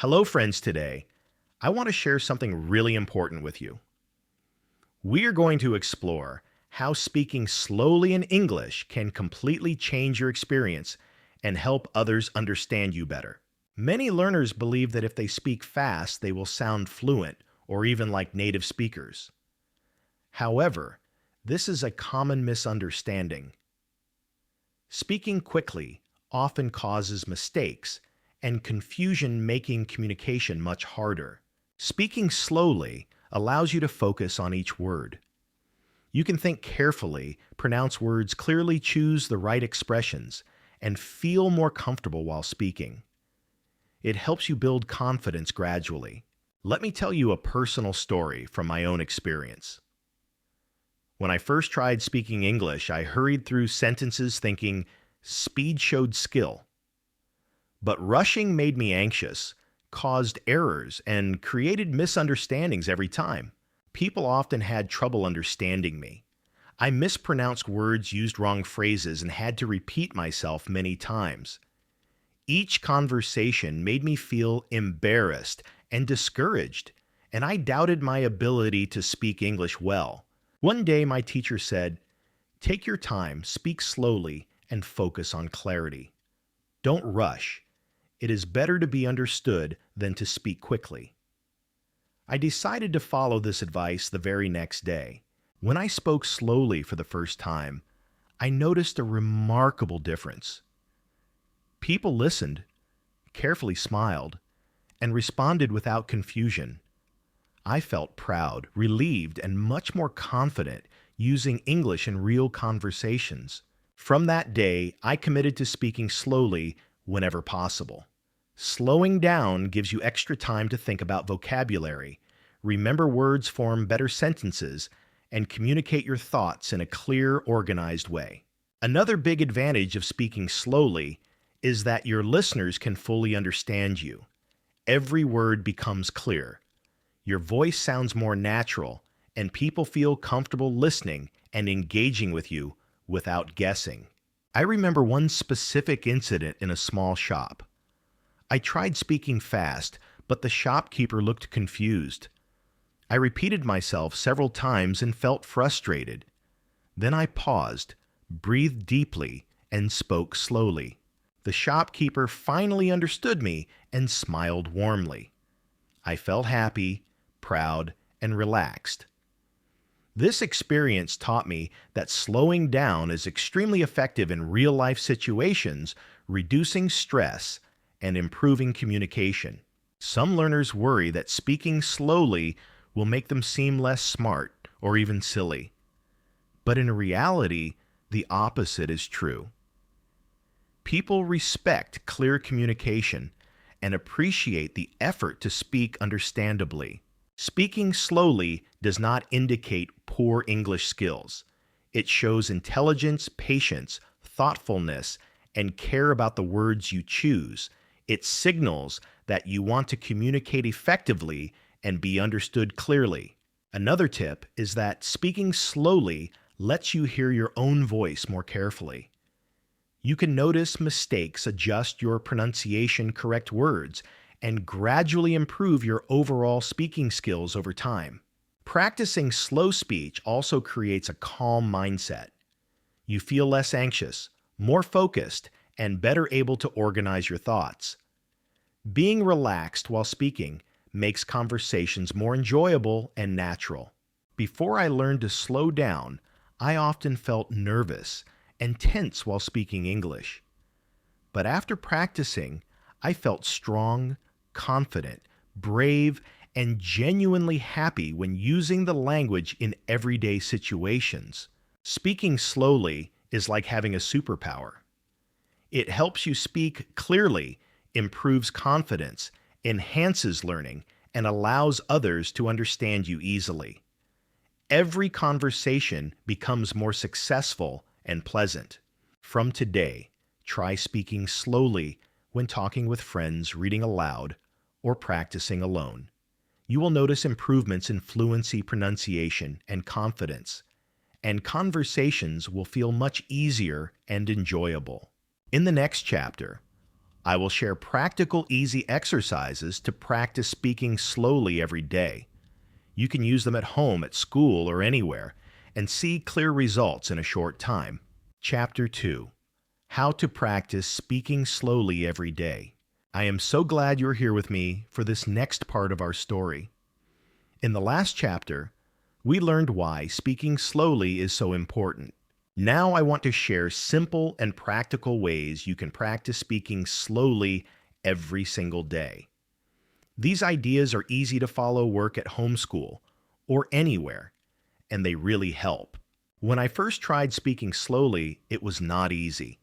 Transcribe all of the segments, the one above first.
Hello, friends. Today, I want to share something really important with you. We are going to explore how speaking slowly in English can completely change your experience and help others understand you better. Many learners believe that if they speak fast, they will sound fluent or even like native speakers. However, this is a common misunderstanding. Speaking quickly often causes mistakes and confusion, making communication much harder. Speaking slowly allows you to focus on each word. You can think carefully, pronounce words clearly, choose the right expressions, and feel more comfortable while speaking. It helps you build confidence gradually. Let me tell you a personal story from my own experience. When I first tried speaking English, I hurried through sentences thinking speed showed skill. But rushing made me anxious, caused errors, and created misunderstandings every time. People often had trouble understanding me. I mispronounced words, used wrong phrases, and had to repeat myself many times. Each conversation made me feel embarrassed and discouraged, and I doubted my ability to speak English well. One day, my teacher said, "Take your time, speak slowly, and focus on clarity. Don't rush. It is better to be understood than to speak quickly." I decided to follow this advice the very next day. When I spoke slowly for the first time, I noticed a remarkable difference. People listened, carefully smiled, and responded without confusion. I felt proud, relieved, and much more confident using English in real conversations. From that day, I committed to speaking slowly whenever possible. Slowing down gives you extra time to think about vocabulary, remember words, form better sentences, and communicate your thoughts in a clear, organized way. Another big advantage of speaking slowly is that your listeners can fully understand you. Every word becomes clear. Your voice sounds more natural, and people feel comfortable listening and engaging with you without guessing. I remember one specific incident in a small shop. I tried speaking fast, but the shopkeeper looked confused. I repeated myself several times and felt frustrated. Then I paused, breathed deeply, and spoke slowly. The shopkeeper finally understood me and smiled warmly. I felt happy, proud, and relaxed. This experience taught me that slowing down is extremely effective in real-life situations, reducing stress and improving communication. Some learners worry that speaking slowly will make them seem less smart or even silly. But in reality, the opposite is true. People respect clear communication and appreciate the effort to speak understandably. Speaking slowly does not indicate poor English skills. It shows intelligence, patience, thoughtfulness, and care about the words you choose. It signals that you want to communicate effectively and be understood clearly. Another tip is that speaking slowly lets you hear your own voice more carefully. You can notice mistakes, adjust your pronunciation, correct words, and gradually improve your overall speaking skills over time. Practicing slow speech also creates a calm mindset. You feel less anxious, more focused, and better able to organize your thoughts. Being relaxed while speaking makes conversations more enjoyable and natural. Before I learned to slow down, I often felt nervous and tense while speaking English. But after practicing, I felt strong, confident, brave, and genuinely happy when using the language in everyday situations. Speaking slowly is like having a superpower. It helps you speak clearly, improves confidence, enhances learning, and allows others to understand you easily. Every conversation becomes more successful and pleasant. From today, try speaking slowly when talking with friends, reading aloud, or practicing alone. You will notice improvements in fluency, pronunciation, and confidence, and conversations will feel much easier and enjoyable. In the next chapter, I will share practical, easy exercises to practice speaking slowly every day. You can use them at home, at school, or anywhere, and see clear results in a short time. Chapter 2: How to Practice Speaking Slowly Every Day. I am so glad you're here with me for this next part of our story. In the last chapter, we learned why speaking slowly is so important. Now I want to share simple and practical ways you can practice speaking slowly every single day. These ideas are easy to follow work at homeschool or anywhere, and they really help. When I first tried speaking slowly, it was not easy.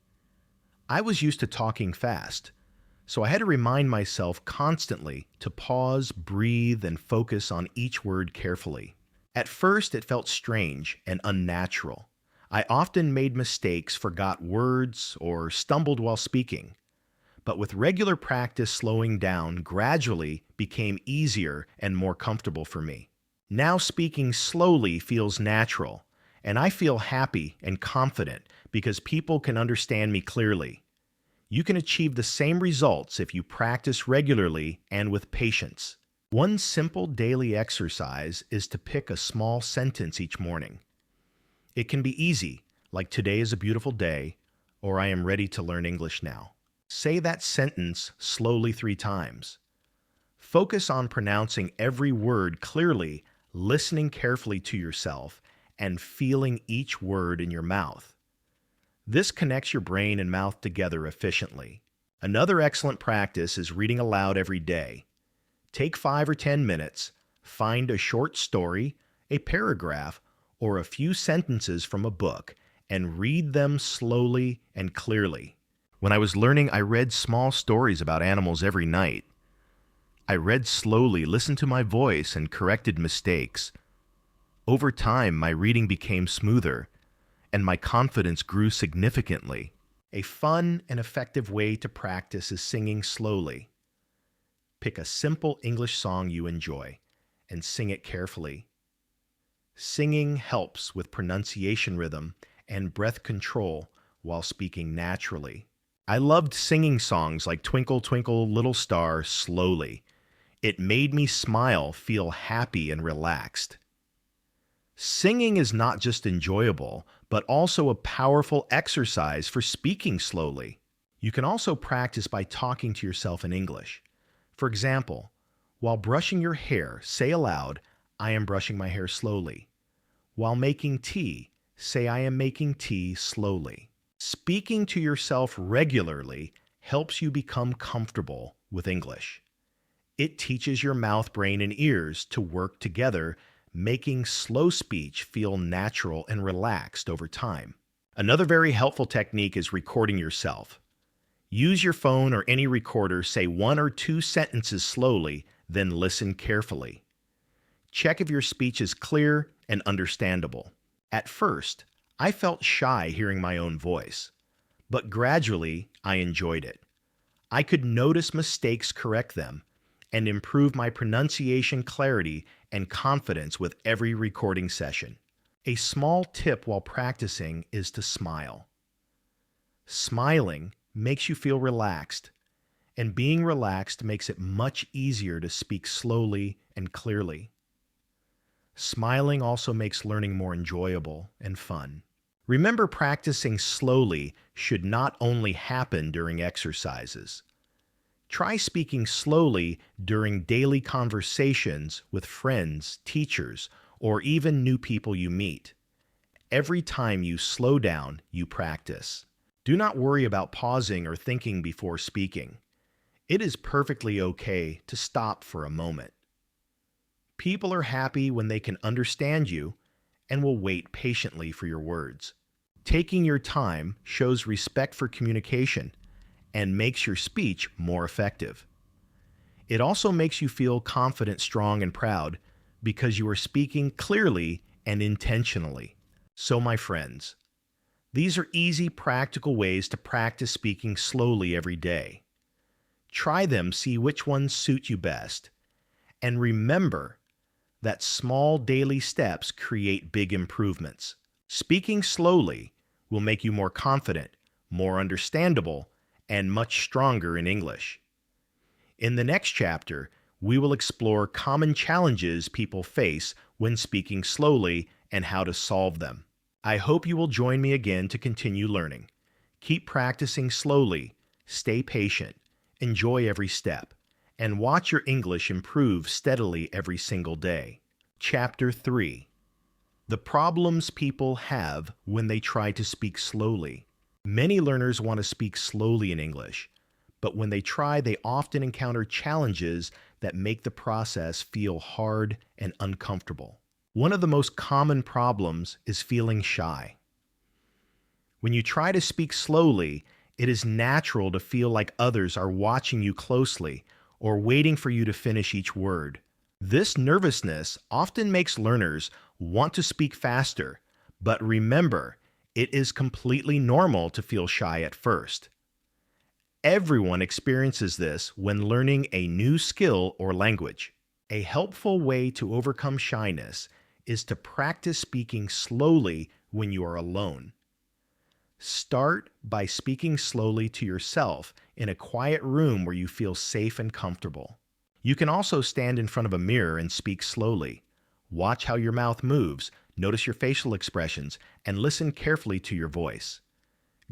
I was used to talking fast, so I had to remind myself constantly to pause, breathe, and focus on each word carefully. At first, it felt strange and unnatural. I often made mistakes, forgot words, or stumbled while speaking. But with regular practice, slowing down gradually became easier and more comfortable for me. Now speaking slowly feels natural, and I feel happy and confident because people can understand me clearly. You can achieve the same results if you practice regularly and with patience. One simple daily exercise is to pick a small sentence each morning. It can be easy, like "Today is a beautiful day," or "I am ready to learn English now." Say that sentence slowly 3 times. Focus on pronouncing every word clearly, listening carefully to yourself, and feeling each word in your mouth. This connects your brain and mouth together efficiently. Another excellent practice is reading aloud every day. Take 5 or 10 minutes, find a short story, a paragraph, or a few sentences from a book, and read them slowly and clearly. When I was learning, I read small stories about animals every night. I read slowly, listened to my voice, and corrected mistakes. Over time, my reading became smoother, and my confidence grew significantly. A fun and effective way to practice is singing slowly. Pick a simple English song you enjoy and sing it carefully. Singing helps with pronunciation rhythm and breath control while speaking naturally. I loved singing songs like "Twinkle, Twinkle, Little Star" slowly. It made me smile, feel happy, and relaxed. Singing is not just enjoyable, but also a powerful exercise for speaking slowly. You can also practice by talking to yourself in English. For example, while brushing your hair, say aloud, "I am brushing my hair slowly." While making tea, say, "I am making tea slowly." Speaking to yourself regularly helps you become comfortable with English. It teaches your mouth, brain, and ears to work together, making slow speech feel natural and relaxed over time. Another very helpful technique is recording yourself. Use your phone or any recorder, say 1 or 2 sentences slowly, then listen carefully. Check if your speech is clear and understandable. At first, I felt shy hearing my own voice, but gradually I enjoyed it. I could notice mistakes, correct them, and improve my pronunciation clarity and confidence with every recording session. A small tip while practicing is to smile. Smiling makes you feel relaxed, and being relaxed makes it much easier to speak slowly and clearly. Smiling also makes learning more enjoyable and fun. Remember, practicing slowly should not only happen during exercises. Try speaking slowly during daily conversations with friends, teachers, or even new people you meet. Every time you slow down, you practice. Do not worry about pausing or thinking before speaking. It is perfectly okay to stop for a moment. People are happy when they can understand you and will wait patiently for your words. Taking your time shows respect for communication and makes your speech more effective. It also makes you feel confident, strong, and proud because you are speaking clearly and intentionally. So, my friends, these are easy, practical ways to practice speaking slowly every day. Try them, see which ones suit you best, and remember that small daily steps create big improvements. Speaking slowly will make you more confident, more understandable, and much stronger in English. In the next chapter, we will explore common challenges people face when speaking slowly and how to solve them. I hope you will join me again to continue learning. Keep practicing slowly, stay patient, enjoy every step, and watch your English improve steadily every single day. Chapter 3. The problems people have when they try to speak slowly. Many learners want to speak slowly in English, but when they try, they often encounter challenges that make the process feel hard and uncomfortable. One of the most common problems is feeling shy. When you try to speak slowly, it is natural to feel like others are watching you closely or waiting for you to finish each word. This nervousness often makes learners want to speak faster, but remember, it is completely normal to feel shy at first. Everyone experiences this when learning a new skill or language. A helpful way to overcome shyness is to practice speaking slowly when you are alone. Start by speaking slowly to yourself in a quiet room where you feel safe and comfortable. You can also stand in front of a mirror and speak slowly. Watch how your mouth moves, notice your facial expressions, and listen carefully to your voice.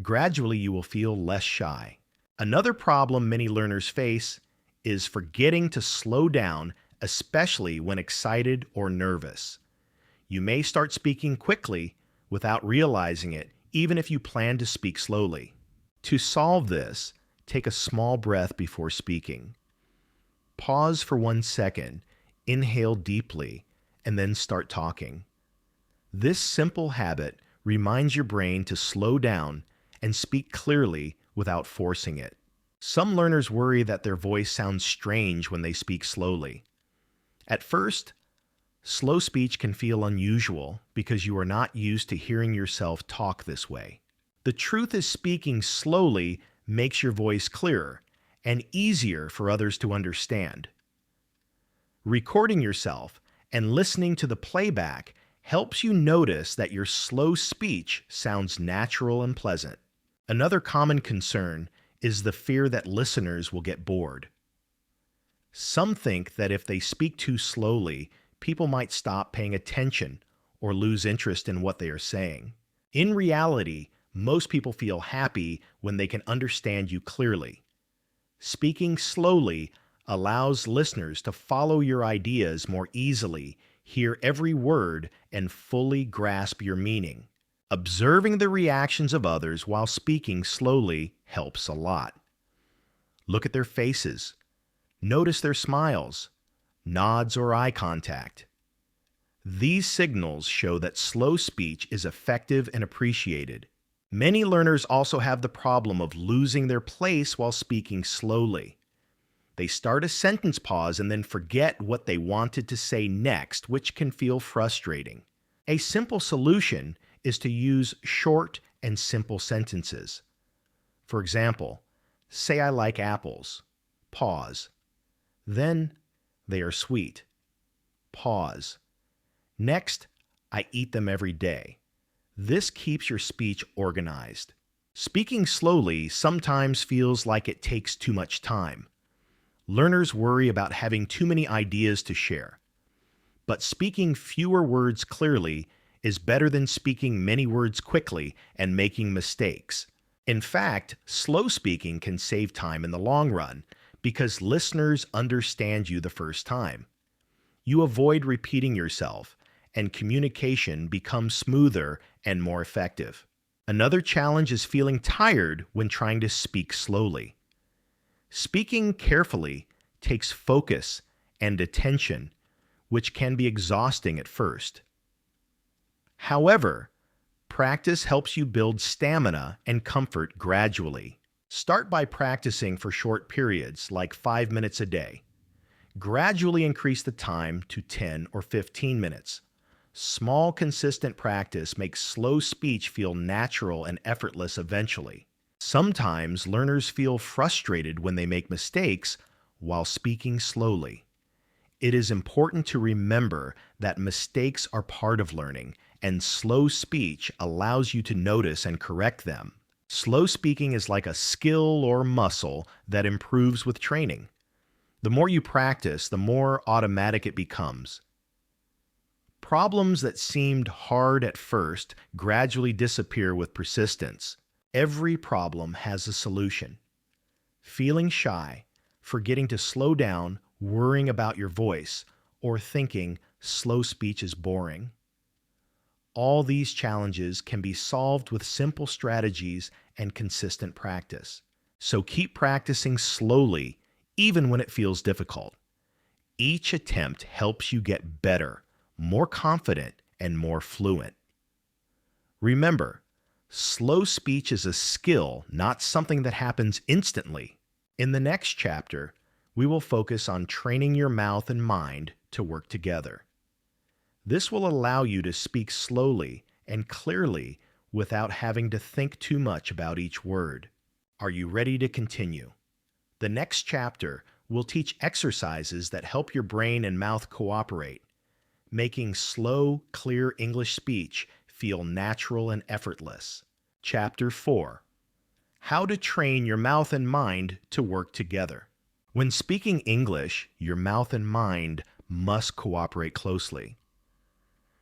Gradually, you will feel less shy. Another problem many learners face is forgetting to slow down, especially when excited or nervous. You may start speaking quickly without realizing it, even if you plan to speak slowly. To solve this, take a small breath before speaking. Pause for 1 second, inhale deeply, and then start talking. This simple habit reminds your brain to slow down and speak clearly without forcing it. Some learners worry that their voice sounds strange when they speak slowly. At first, slow speech can feel unusual because you are not used to hearing yourself talk this way. The truth is, speaking slowly makes your voice clearer and easier for others to understand. Recording yourself and listening to the playback helps you notice that your slow speech sounds natural and pleasant. Another common concern is the fear that listeners will get bored. Some think that if they speak too slowly, people might stop paying attention or lose interest in what they are saying. In reality, most people feel happy when they can understand you clearly. Speaking slowly allows listeners to follow your ideas more easily, hear every word, and fully grasp your meaning. Observing the reactions of others while speaking slowly helps a lot. Look at their faces. Notice their smiles, nods, or eye contact. These signals show that slow speech is effective and appreciated. Many learners also have the problem of losing their place while speaking slowly. They start a sentence pause and then forget what they wanted to say next, which can feel frustrating. A simple solution is to use short and simple sentences. For example, say I like apples. Pause. Then, they are sweet. Pause. Next, I eat them every day. This keeps your speech organized. Speaking slowly sometimes feels like it takes too much time. Learners worry about having too many ideas to share. But speaking fewer words clearly is better than speaking many words quickly and making mistakes. In fact, slow speaking can save time in the long run because listeners understand you the first time. You avoid repeating yourself, and communication becomes smoother and more effective. Another challenge is feeling tired when trying to speak slowly. Speaking carefully takes focus and attention, which can be exhausting at first. However, practice helps you build stamina and comfort gradually. Start by practicing for short periods, like 5 minutes a day. Gradually increase the time to 10 or 15 minutes. Small, consistent practice makes slow speech feel natural and effortless eventually. Sometimes learners feel frustrated when they make mistakes while speaking slowly. It is important to remember that mistakes are part of learning, and slow speech allows you to notice and correct them. Slow speaking is like a skill or muscle that improves with training. The more you practice, the more automatic it becomes. Problems that seemed hard at first gradually disappear with persistence. Every problem has a solution. Feeling shy, forgetting to slow down, worrying about your voice, or thinking slow speech is boring. All these challenges can be solved with simple strategies and consistent practice. So keep practicing slowly, even when it feels difficult. Each attempt helps you get better, more confident, and more fluent. Remember, slow speech is a skill, not something that happens instantly. In the next chapter, we will focus on training your mouth and mind to work together. This will allow you to speak slowly and clearly without having to think too much about each word. Are you ready to continue? The next chapter will teach exercises that help your brain and mouth cooperate, making slow, clear English speech feel natural and effortless. Chapter 4: How to train your mouth and mind to work together. When speaking English, your mouth and mind must cooperate closely.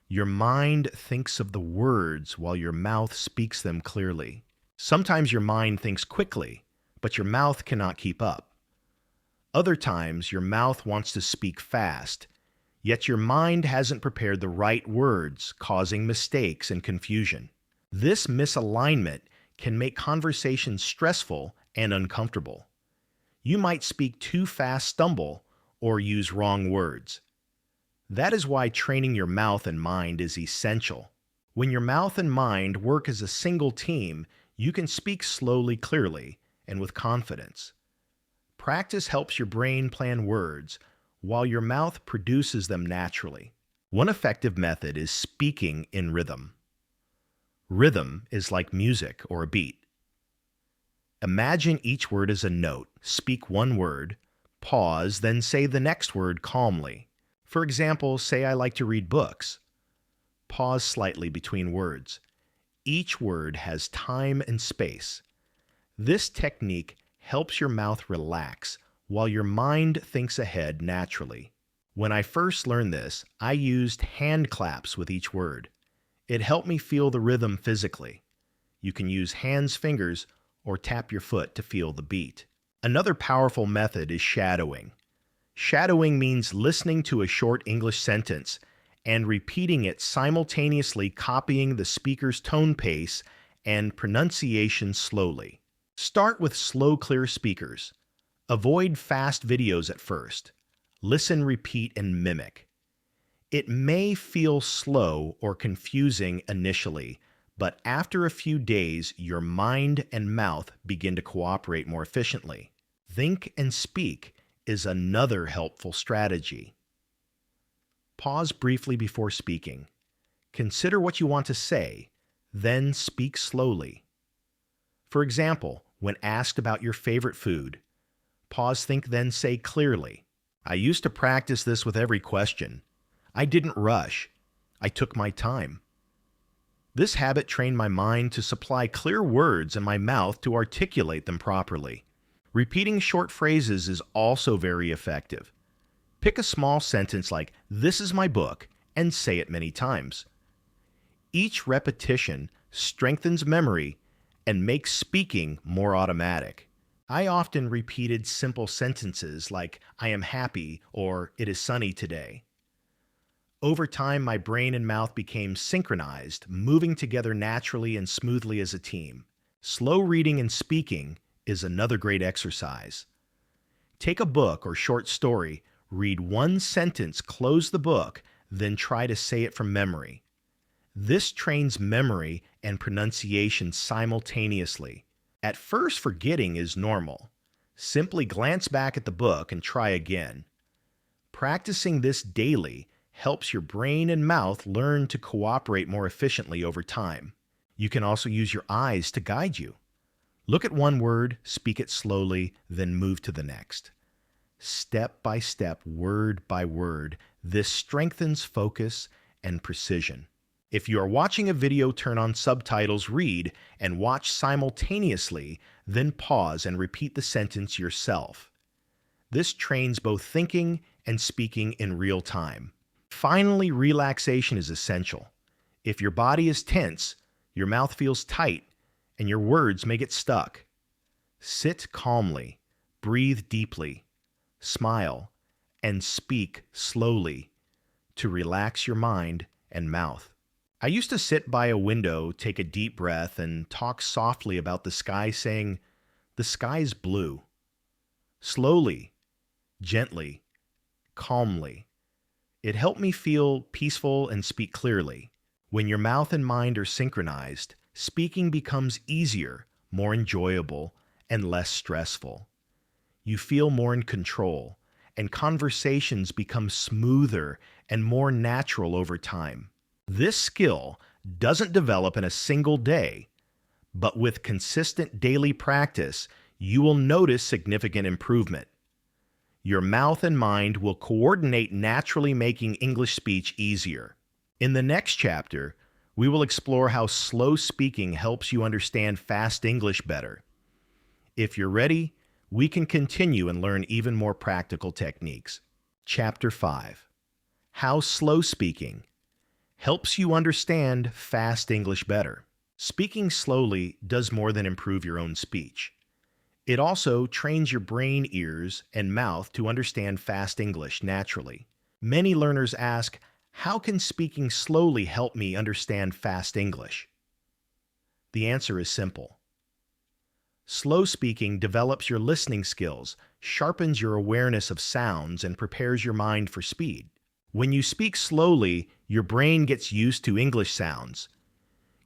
Your mind thinks of the words while your mouth speaks them clearly. Sometimes your mind thinks quickly, but your mouth cannot keep up. Other times, your mouth wants to speak fast, yet your mind hasn't prepared the right words, causing mistakes and confusion. This misalignment can make conversations stressful and uncomfortable. You might speak too fast, stumble, or use wrong words. That is why training your mouth and mind is essential. When your mouth and mind work as a single team, you can speak slowly, clearly, and with confidence. Practice helps your brain plan words, while your mouth produces them naturally. One effective method is speaking in rhythm. Rhythm is like music or a beat. Imagine each word as a note. Speak one word, pause, then say the next word calmly. For example, say I like to read books. Pause slightly between words. Each word has time and space. This technique helps your mouth relax while your mind thinks ahead naturally. When I first learned this, I used hand claps with each word. It helped me feel the rhythm physically. You can use hands, fingers, or tap your foot to feel the beat. Another powerful method is shadowing. Shadowing means listening to a short English sentence and repeating it simultaneously, copying the speaker's tone pace and pronunciation slowly. Start with slow, clear speakers. Avoid fast videos at first. Listen, repeat, and mimic. It may feel slow or confusing initially, but after a few days, your mind and mouth begin to cooperate more efficiently. Think and speak is another helpful strategy. Pause briefly before speaking. Consider what you want to say, then speak slowly. For example, when asked about your favorite food, pause, think, then say clearly. I used to practice this with every question. I didn't rush. I took my time. This habit trained my mind to supply clear words and my mouth to articulate them properly. Repeating short phrases is also very effective. Pick a small sentence like, "This is my book," and say it many times. Each repetition strengthens memory and makes speaking more automatic. I often repeated simple sentences like, "I am happy," or "It is sunny today." Over time, my brain and mouth became synchronized, moving together naturally and smoothly as a team. Slow reading and speaking is another great exercise. Take a book or short story, read one sentence, close the book, then try to say it from memory. This trains memory and pronunciation simultaneously. At first, forgetting is normal. Simply glance back at the book and try again. Practicing this daily helps your brain and mouth learn to cooperate more efficiently over time. You can also use your eyes to guide you. Look at one word, speak it slowly, then move to the next. Step by step, word by word, this strengthens focus and precision. If you are watching a video, turn on subtitles, read, and watch simultaneously, then pause and repeat the sentence yourself. This trains both thinking and speaking in real time. Finally, relaxation is essential. If your body is tense, your mouth feels tight, and your words may get stuck. Sit calmly, breathe deeply, smile, and speak slowly to relax your mind and mouth. I used to sit by a window, take a deep breath, and talk softly about the sky, saying, "The sky's blue." Slowly, gently, calmly. It helped me feel peaceful and speak clearly. When your mouth and mind are synchronized, speaking becomes easier, more enjoyable, and less stressful. You feel more in control, and conversations become smoother and more natural over time. This skill doesn't develop in a single day, but with consistent daily practice, you will notice significant improvement. Your mouth and mind will coordinate naturally, making English speech easier. In the next chapter, we will explore how slow speaking helps you understand fast English better. If you're ready, we can continue and learn even more practical techniques. Chapter 5. How slow speaking helps you understand fast English better. Speaking slowly does more than improve your own speech. It also trains your brain, ears, and mouth to understand fast English naturally. Many learners ask, how can speaking slowly help me understand fast English? The answer is simple. Slow speaking develops your listening skills, sharpens your awareness of sounds, and prepares your mind for speed. When you speak slowly, your brain gets used to English sounds.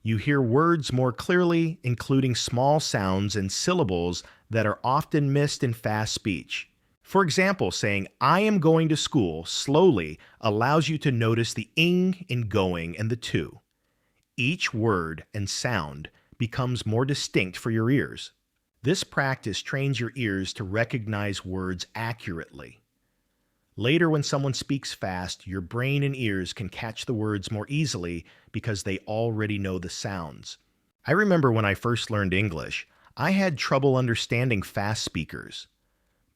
You hear words more clearly, including small sounds and syllables that are often missed in fast speech. For example, saying, "I am going to school," slowly allows you to notice the ing in going and the to. Each word and sound becomes more distinct for your ears. This practice trains your ears to recognize words accurately. Later, when someone speaks fast, your brain and ears can catch the words more easily because they already know the sounds. I remember when I first learned English, I had trouble understanding fast speakers.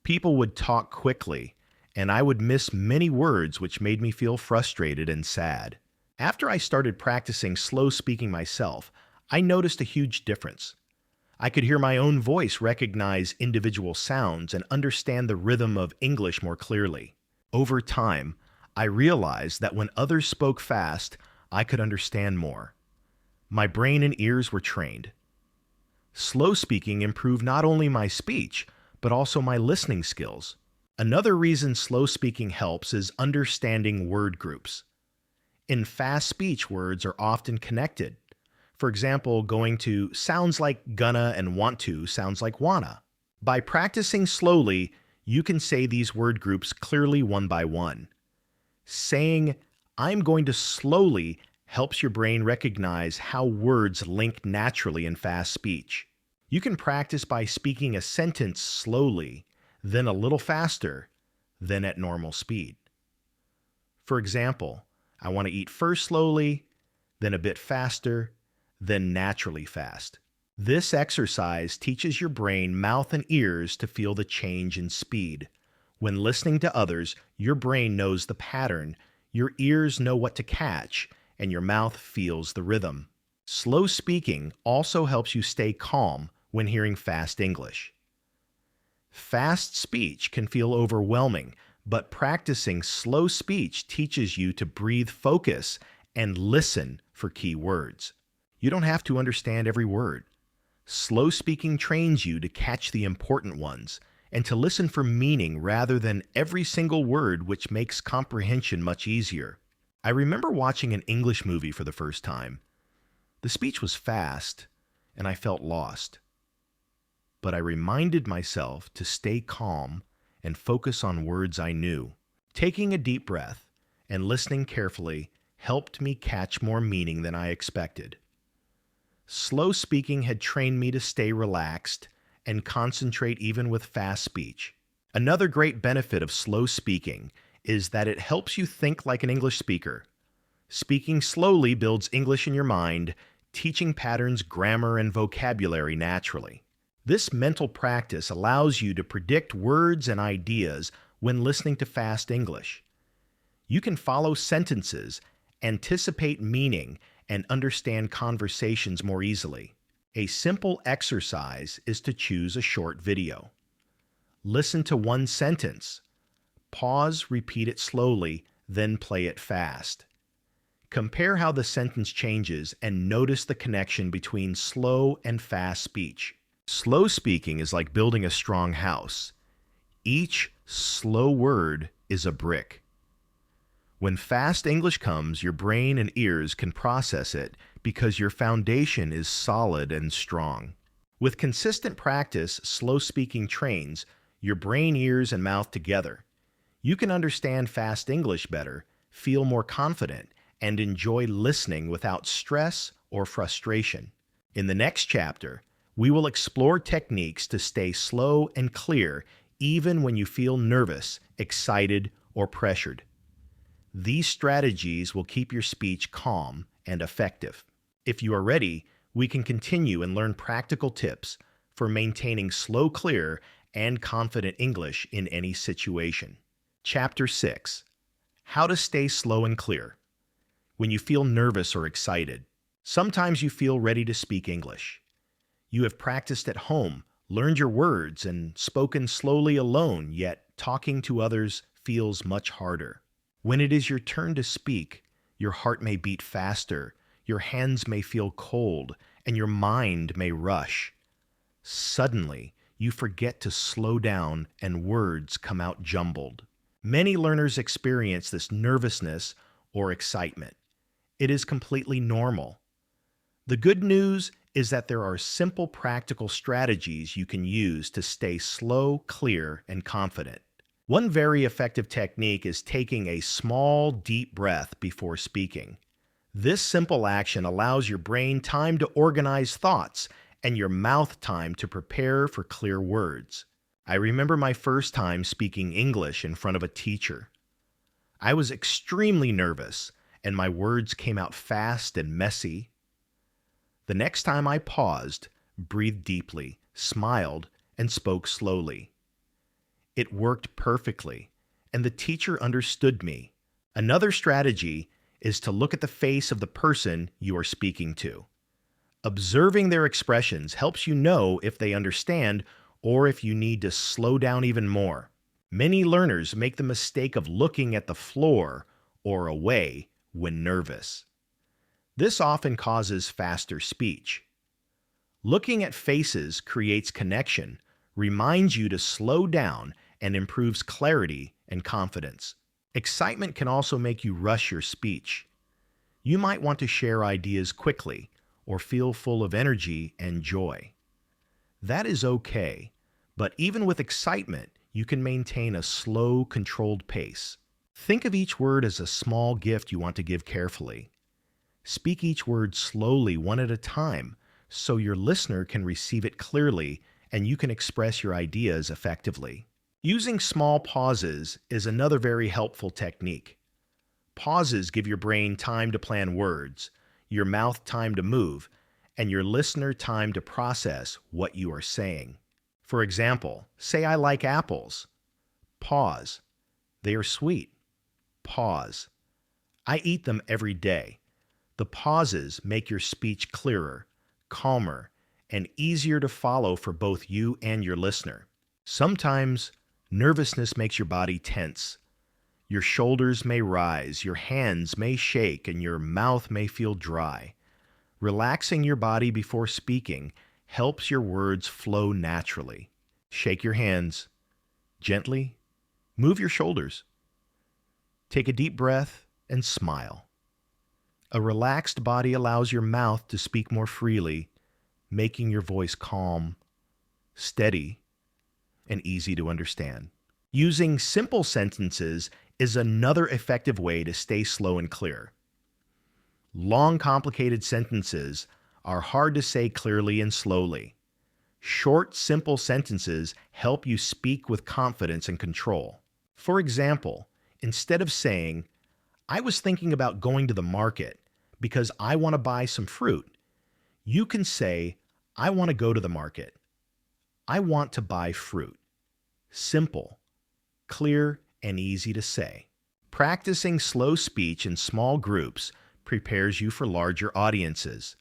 People would talk quickly, and I would miss many words, which made me feel frustrated and sad. After I started practicing slow speaking myself, I noticed a huge difference. I could hear my own voice, recognize individual sounds, and understand the rhythm of English more clearly. Over time, I realized that when others spoke fast, I could understand more. My brain and ears were trained. Slow speaking improved not only my speech, but also my listening skills. Another reason slow speaking helps is understanding word groups. In fast speech, words are often connected. For example, going to sounds like gonna and want to sounds like wanna. By practicing slowly, you can say these word groups clearly one by one. Saying, "I'm going to slowly," helps your brain recognize how words link naturally in fast speech. You can practice by speaking a sentence slowly, then a little faster, then at normal speed. For example, I want to eat first slowly, then a bit faster, then naturally fast. This exercise teaches your brain, mouth, and ears to feel the change in speed. When listening to others, your brain knows the pattern, your ears know what to catch, and your mouth feels the rhythm. Slow speaking also helps you stay calm when hearing fast English. Fast speech can feel overwhelming, but practicing slow speech teaches you to breathe, focus, and listen for key words. You don't have to understand every word. Slow speaking trains you to catch the important ones and to listen for meaning rather than every single word, which makes comprehension much easier. I remember watching an English movie for the first time. The speech was fast, and I felt lost. But I reminded myself to stay calm and focus on words I knew. Taking a deep breath and listening carefully helped me catch more meaning than I expected. Slow speaking had trained me to stay relaxed and concentrate even with fast speech. Another great benefit of slow speaking is that it helps you think like an English speaker. Speaking slowly builds English in your mind, teaching patterns, grammar, and vocabulary naturally. This mental practice allows you to predict words and ideas when listening to fast English. You can follow sentences, anticipate meaning, and understand conversations more easily. A simple exercise is to choose a short video. Listen to one sentence. Pause, repeat it slowly, then play it fast. Compare how the sentence changes and notice the connection between slow and fast speech. Slow speaking is like building a strong house. Each slow word is a brick. When fast English comes, your brain and ears can process it because your foundation is solid and strong. With consistent practice, slow speaking trains your brain, ears, and mouth together. You can understand fast English better, feel more confident, and enjoy listening without stress or frustration. In the next chapter, we will explore techniques to stay slow and clear even when you feel nervous, excited, or pressured. These strategies will keep your speech calm and effective. If you are ready, we can continue and learn practical tips for maintaining slow, clear, and confident English in any situation. Chapter 6. How to stay slow and clear. When you feel nervous or excited, sometimes you feel ready to speak English. You have practiced at home, learned your words, and spoken slowly alone, yet talking to others feels much harder. When it is your turn to speak, your heart may beat faster, your hands may feel cold, and your mind may rush. Suddenly, you forget to slow down and words come out jumbled. Many learners experience this nervousness or excitement. It is completely normal. The good news is that there are simple practical strategies you can use to stay slow, clear, and confident. One very effective technique is taking a small, deep breath before speaking. This simple action allows your brain time to organize thoughts and your mouth time to prepare for clear words. I remember my first time speaking English in front of a teacher. I was extremely nervous, and my words came out fast and messy. The next time I paused, breathed deeply, smiled, and spoke slowly. It worked perfectly, and the teacher understood me. Another strategy is to look at the face of the person you are speaking to. Observing their expressions helps you know if they understand or if you need to slow down even more. Many learners make the mistake of looking at the floor or away when nervous. This often causes faster speech. Looking at faces creates connection, reminds you to slow down, and improves clarity and confidence. Excitement can also make you rush your speech. You might want to share ideas quickly or feel full of energy and joy. That is okay, but even with excitement, you can maintain a slow, controlled pace. Think of each word as a small gift you want to give carefully. Speak each word slowly, one at a time, so your listener can receive it clearly and you can express your ideas effectively. Using small pauses is another very helpful technique. Pauses give your brain time to plan words, your mouth time to move, and your listener time to process what you are saying. For example, say I like apples. Pause. They are sweet. Pause. I eat them every day. The pauses make your speech clearer, calmer, and easier to follow for both you and your listener. Sometimes, nervousness makes your body tense. Your shoulders may rise, your hands may shake, and your mouth may feel dry. Relaxing your body before speaking helps your words flow naturally. Shake your hands gently, move your shoulders. Take a deep breath and smile. A relaxed body allows your mouth to speak more freely, making your voice calm, steady, and easy to understand. Using simple sentences is another effective way to stay slow and clear. Long, complicated sentences are hard to say clearly and slowly. Short, simple sentences help you speak with confidence and control. For example, instead of saying, I was thinking about going to the market because I want to buy some fruit. You can say, I want to go to the market. I want to buy fruit. Simple, clear, and easy to say. Practicing slow speech in small groups prepares you for larger audiences.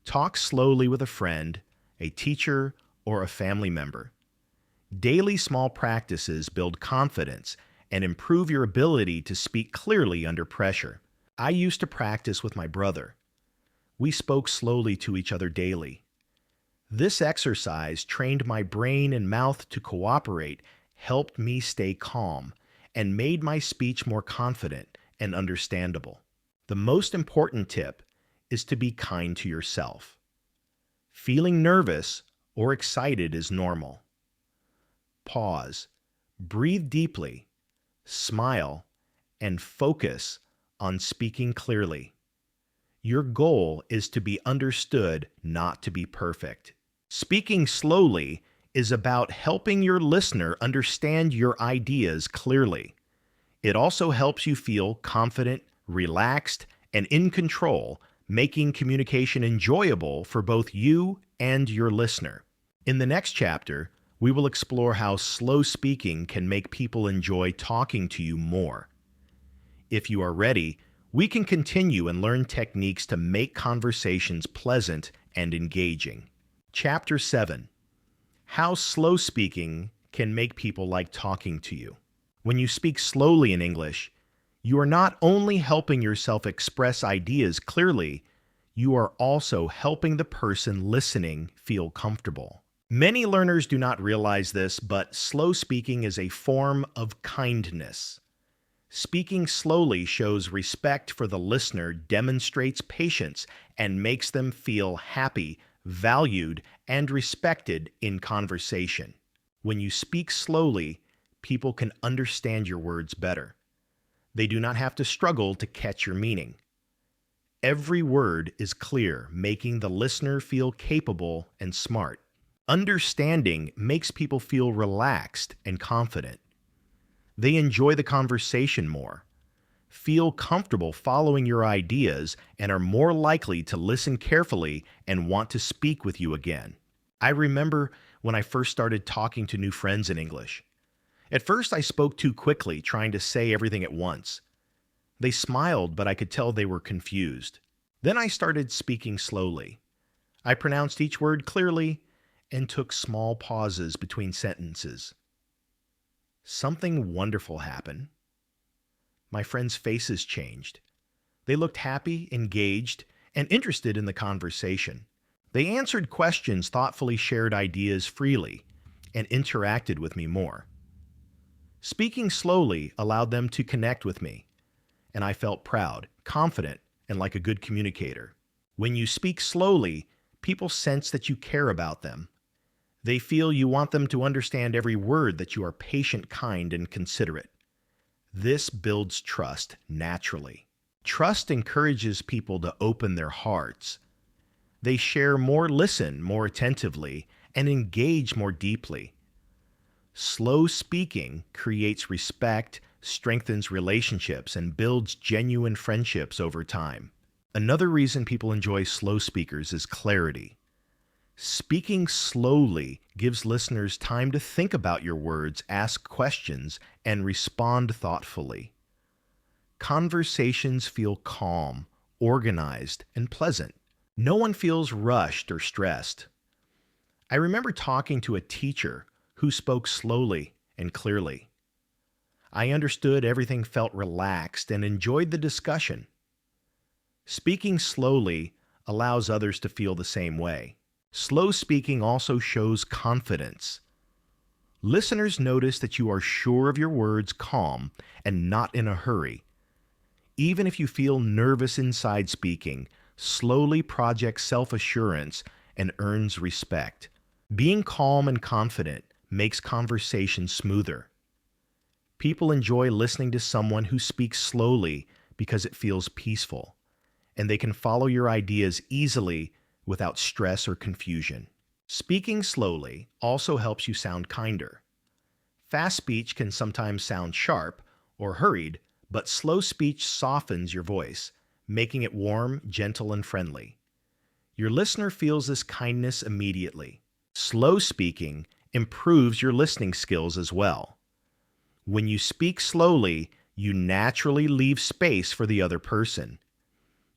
Talk slowly with a friend, a teacher, or a family member. Daily small practices build confidence and improve your ability to speak clearly under pressure. I used to practice with my brother. We spoke slowly to each other daily. This exercise trained my brain and mouth to cooperate, helped me stay calm, and made my speech more confident and understandable. The most important tip is to be kind to yourself. Feeling nervous or excited is normal. Pause, breathe deeply, smile, and focus on speaking clearly. Your goal is to be understood, not to be perfect. Speaking slowly is about helping your listener understand your ideas clearly. It also helps you feel confident, relaxed, and in control, making communication enjoyable for both you and your listener. In the next chapter, we will explore how slow speaking can make people enjoy talking to you more. If you are ready, we can continue and learn techniques to make conversations pleasant and engaging. Chapter 7. How slow speaking can make people like talking to you. When you speak slowly in English, you are not only helping yourself express ideas clearly, you are also helping the person listening feel comfortable. Many learners do not realize this, but slow speaking is a form of kindness. Speaking slowly shows respect for the listener, demonstrates patience, and makes them feel happy, valued, and respected in conversation. When you speak slowly, people can understand your words better. They do not have to struggle to catch your meaning. Every word is clear, making the listener feel capable and smart. Understanding makes people feel relaxed and confident. They enjoy the conversation more, feel comfortable following your ideas, and are more likely to listen carefully and want to speak with you again. I remember when I first started talking to new friends in English. At first, I spoke too quickly, trying to say everything at once. They smiled, but I could tell they were confused. Then I started speaking slowly. I pronounced each word clearly and took small pauses between sentences. Something wonderful happened. My friends' faces changed. They looked happy, engaged, and interested in the conversation. They answered questions, thoughtfully shared ideas freely, and interacted with me more. Speaking slowly allowed them to connect with me, and I felt proud, confident, and like a good communicator. When you speak slowly, people sense that you care about them. They feel you want them to understand every word, that you are patient, kind, and considerate. This builds trust naturally. Trust encourages people to open their hearts. They share more, listen more attentively, and engage more deeply. Slow speaking creates respect, strengthens relationships, and builds genuine friendships over time. Another reason people enjoy slow speakers is clarity. Speaking slowly gives listeners time to think about your words, ask questions, and respond thoughtfully. Conversations feel calm, organized, and pleasant. No one feels rushed or stressed. I remember talking to a teacher who spoke slowly and clearly. I understood everything, felt relaxed, and enjoyed the discussion. Speaking slowly allows others to feel the same way. Slow speaking also shows confidence. Listeners notice that you are sure of your words, calm, and not in a hurry. Even if you feel nervous inside speaking, slowly projects self-assurance and earns respect. Being calm and confident makes conversation smoother. People enjoy listening to someone who speaks slowly because it feels peaceful, and they can follow your ideas easily without stress or confusion. Speaking slowly also helps you sound kinder. Fast speech can sometimes sound sharp or hurried, but slow speech softens your voice, making it warm, gentle, and friendly. Your listener feels this kindness immediately. Slow speaking improves your listening skills as well. When you speak slowly, you naturally leave space for the other person.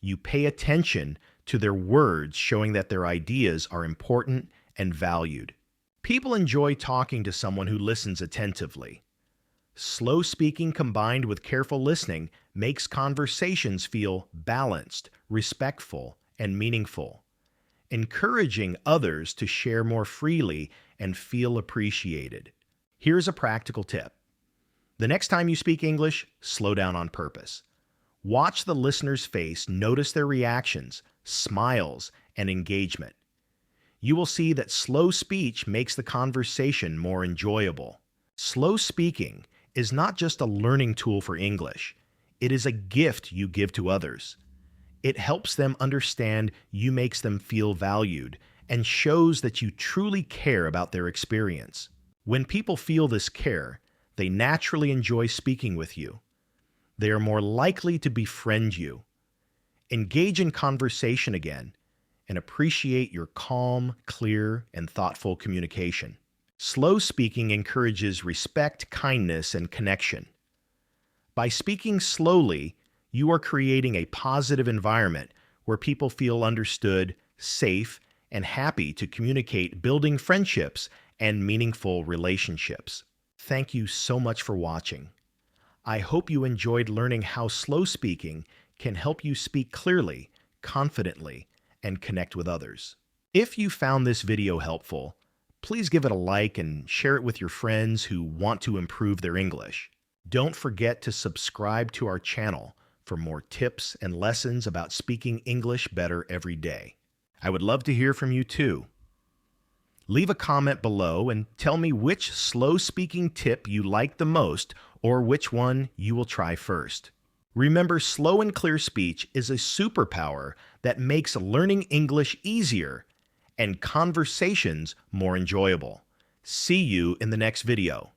You pay attention to their words, showing that their ideas are important and valued. People enjoy talking to someone who listens attentively. Slow speaking combined with careful listening makes conversations feel balanced, respectful, and meaningful, encouraging others to share more freely and feel appreciated. Here's a practical tip. The next time you speak English, slow down on purpose. Watch the listener's face, notice their reactions, smiles, and engagement. You will see that slow speech makes the conversation more enjoyable. Slow speaking is not just a learning tool for English. It is a gift you give to others. It helps them understand you, makes them feel valued, and shows that you truly care about their experience. When people feel this care, they naturally enjoy speaking with you. They are more likely to befriend you, engage in conversation again, and appreciate your calm, clear, and thoughtful communication. Slow speaking encourages respect, kindness, and connection. By speaking slowly, you are creating a positive environment where people feel understood, safe, and happy to communicate, building friendships and meaningful relationships. Thank you so much for watching. I hope you enjoyed learning how slow speaking can help you speak clearly, confidently, and connect with others. If you found this video helpful, please give it a like and share it with your friends who want to improve their English. Don't forget to subscribe to our channel for more tips and lessons about speaking English better every day. I would love to hear from you too. Leave a comment below and tell me which slow speaking tip you like the most or which one you will try first. Remember, slow and clear speech is a superpower that makes learning English easier and conversations more enjoyable. See you in the next video.